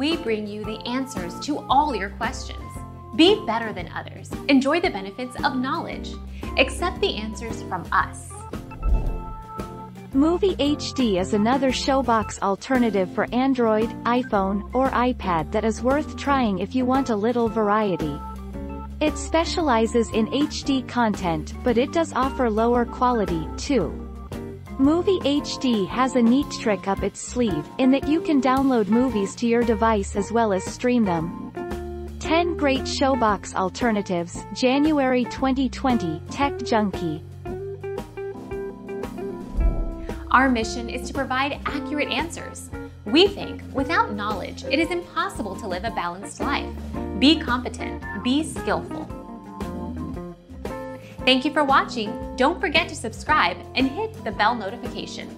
we bring you the answers to all your questions. Be better than others. Enjoy the benefits of knowledge. Accept the answers from us. Movie HD is another Showbox alternative for Android, iPhone, or iPad that is worth trying if you want a little variety. It specializes in HD content, but it does offer lower quality, too. Movie HD has a neat trick up its sleeve, in that you can download movies to your device as well as stream them. 10 Great Showbox Alternatives, January 2020, Tech Junkie. Our mission is to provide accurate answers. We think without knowledge, it is impossible to live a balanced life. Be competent, be skillful. Thank you for watching. Don't forget to subscribe and hit the bell notification.